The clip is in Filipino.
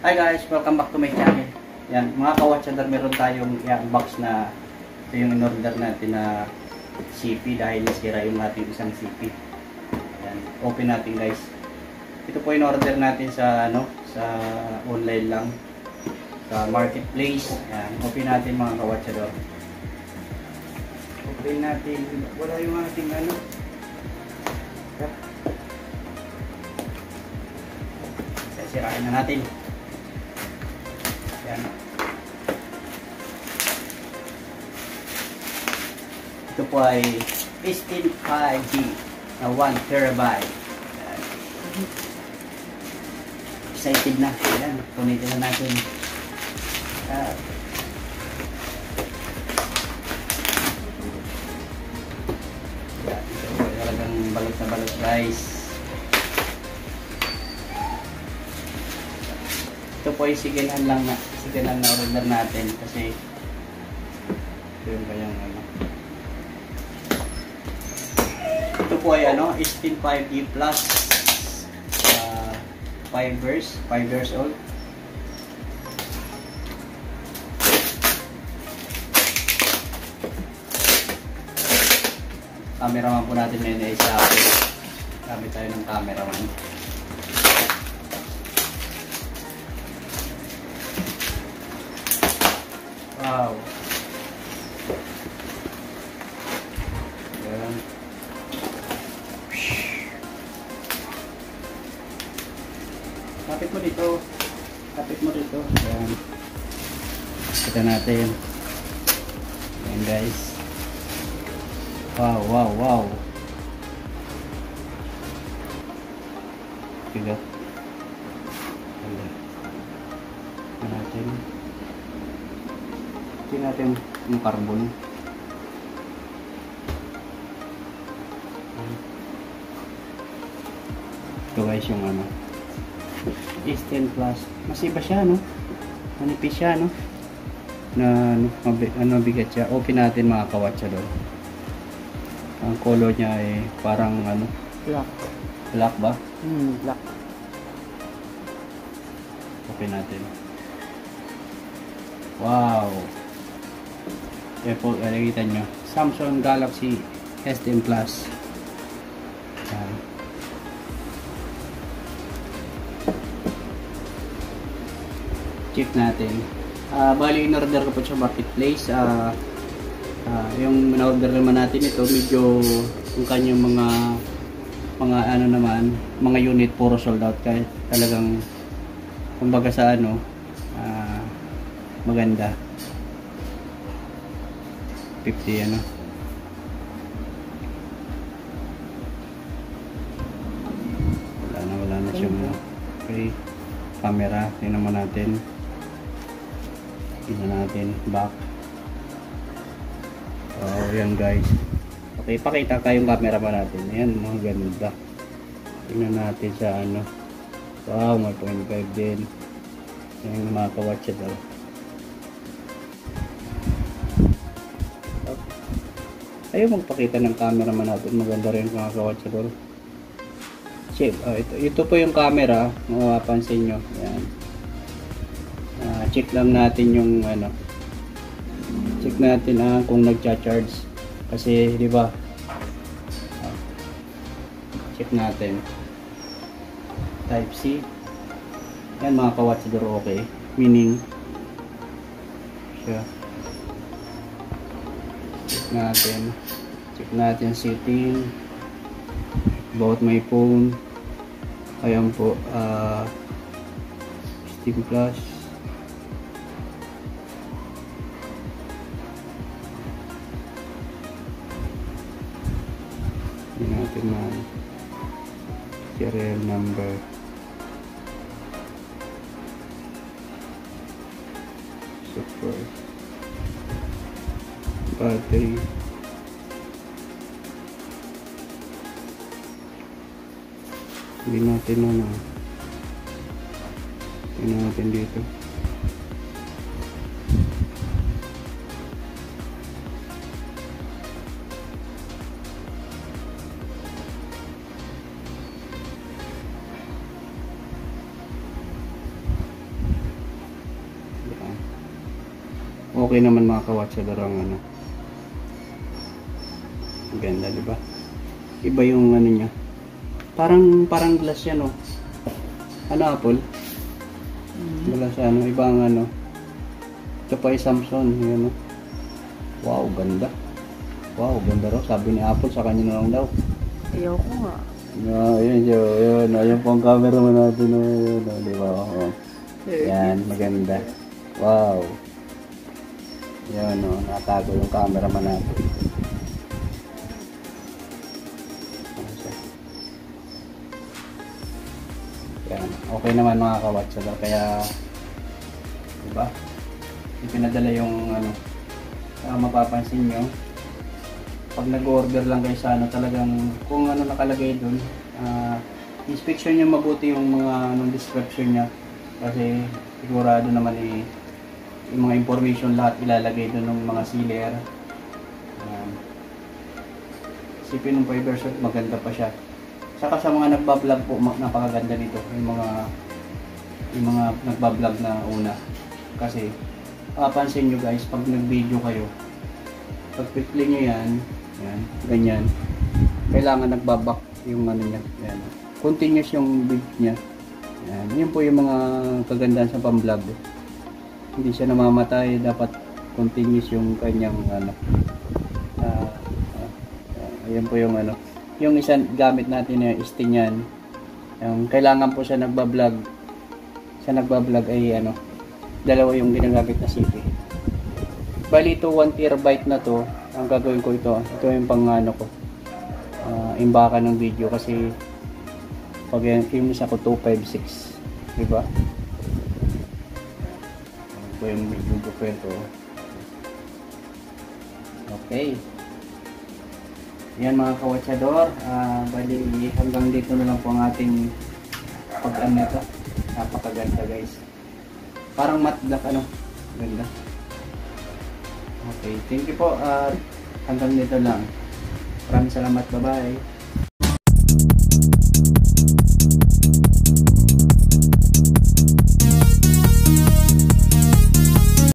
Hi guys, welcome back to my channel. Yan, mga kawatsador, meron tayong box na ito yung in-order natin na CP dahil nasira yung ating isang CP. Yan, open natin guys. Ito po in-order natin sa sa online lang, sa marketplace. Yan, open natin mga kawatsador. Open natin. Wala yung ating sirain na natin. Yan. Ito po ay STIN 5G na 1 terabyte. Yan. Excited na. Yan. Punitin na natin. Yan. Ito po ay talagang balot na balot guys. Ito po ay sigilan na order natin kasi ito yung kayang ito po ay STIN 5G plus 5 years old. Cameraman po natin ngayon ay isa. Gamit tayo ng cameraman. Wow. Yan. Kapit mo dito. Kapit mo dito. Yan. Kita natin. Yan guys. Wow, wow, wow. Tiga. Yan natin. Tingnan natin yung carbon. Ito guys yung STIN plus. Masiba siya manipis siya na bigat siya. Open natin mga kawatsador. Ang color niya ay parang black. Black ba? Black. Open natin. Wow. Yan po, nakikita nyo. Samsung Galaxy S10 Plus. Yan. Check natin. Bali, in-order ko po sa marketplace. Yung in-order naman natin ito, medyo yung kanyang mga unit puro sold out. Kaya talagang, kumbaga sa maganda. 50 wala na siyang okay. Camera, tingnan mo natin. Tingnan natin back. Oh, yan guys. Okay, pakita kayong camera pa natin. Ayan, mga ganda. Tingnan natin sa wow, may 0.5 din. Yan mga kawatsador. Ayaw magpakita ng camera man natin. Maganda rin mga kawatsador. Ito po yung camera. Mapapansin nyo. Yan. Check lang natin yung check natin kung nagcha-charge. Kasi di ba? Check natin. Type C. Yan mga kawatsador, okay. Meaning siya. Check natin setting about my phone. Ayan po STIN plus. Hindi natin serial number. Super battery. Hindi natin tingnan natin dito. Okay naman mga kawatsador ang ano. Ang ganda, di ba? Iba yung ano niya. Parang glass yan, oh. Ano, Apple? Glass, ano, ibang ano. Ito pa ay Samsung, yun, oh. Wow, ganda. Wow, ganda raw. Sabi ni Apple, sa kanya na lang daw. Ayoko nga. Yun. Ayun po ang camera mo natin, oh. Yun, di ba? Oh. Yan, maganda. Wow. Yan, oh. Natago yung camera mo natin. Yan. Okay naman mga kawatsador. Kaya, diba? Ipinadala yung ano, mapapansin nyo. Pag nag-order lang kayo sa ano, talagang kung ano nakalagay dun, inspection nyo mabuti yung mga description nya. Kasi sigurado naman yung mga information lahat ilalagay dun ng mga sealer. Isipin ng fiber shot, maganda pa siya. Saka sa mga nagbablog po, napakaganda nito. Yung mga nagbablog na una. Kasi, papansin nyo guys, pag nag-video kayo, pag pitli nyo yan, ganyan, kailangan nagbabak yung ano niya. Yan. Continuous yung video niya. Yan. Yun po yung mga kagandahan sa pamblog. Hindi siya namamatay, dapat continuous yung kanyang ano. Ayan po yung ano. Yung isang gamit natin na istinyan, yung kailangan po siya nagbablog. Sa nagbablog ay ano, dalawa yung ginagamit na CPU. Bali ito 1 terabyte na to. Ang gagawin ko ito yung pang ano ko. Imbakan ng video kasi pag yung isa ko 256, di ba? Ito yung video ko ito. Okay. Yan mga kawatsador, bali hanggang dito na lang po ang ating pag-ano nito. Napakaganda guys. Parang matte black ano. Ganda. Okay, thank you po. Hanggang dito lang. Maraming salamat. Bye-bye.